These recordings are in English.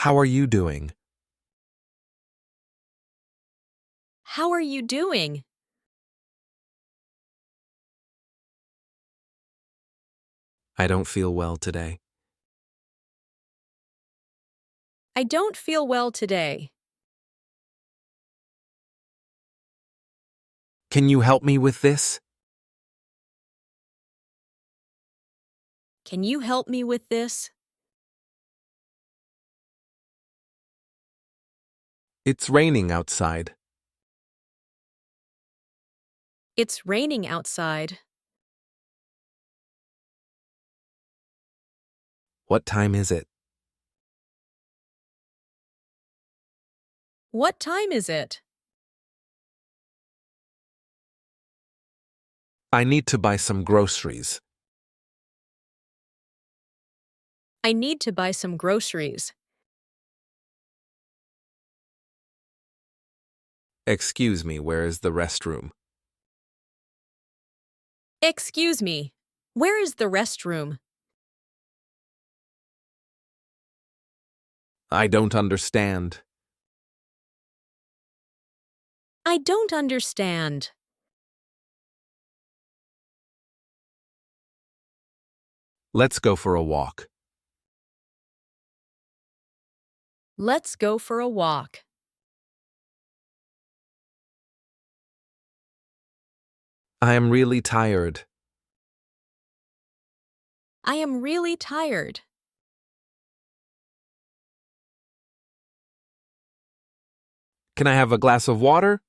How are you doing? How are you doing? I don't feel well today. I don't feel well today. Can you help me with this? Can you help me with this? It's raining outside. It's raining outside. What time is it? What time is it? I need to buy some groceries. I need to buy some groceries. Excuse me, where is the restroom? Excuse me. Where is the restroom? I don't understand. I don't understand. Let's go for a walk. Let's go for a walk. I am really tired. I am really tired. Can I have a glass of water?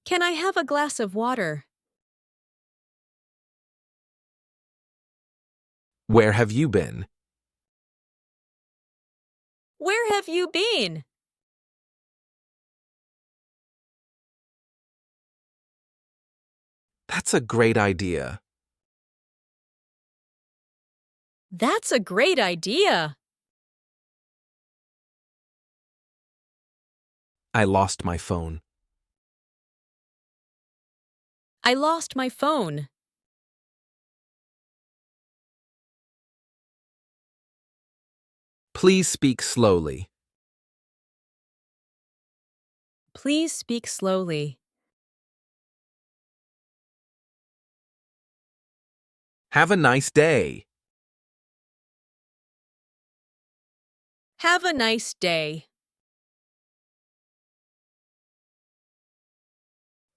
Can I have a glass of water? Where have you been? Where have you been? That's a great idea. That's a great idea. I lost my phone. I lost my phone. Please speak slowly. Please speak slowly. Have a nice day. Have a nice day.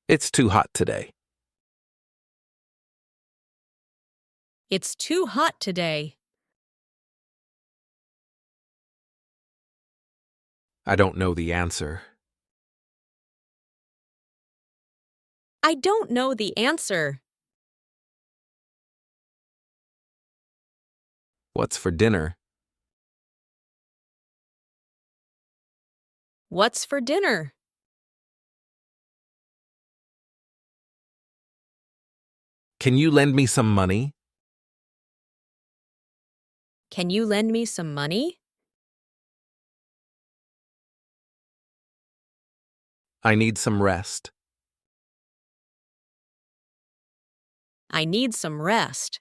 It's too hot today. It's too hot today. I don't know the answer. I don't know the answer. What's for dinner? What's for dinner? Can you lend me some money? Can you lend me some money? I need some rest. I need some rest.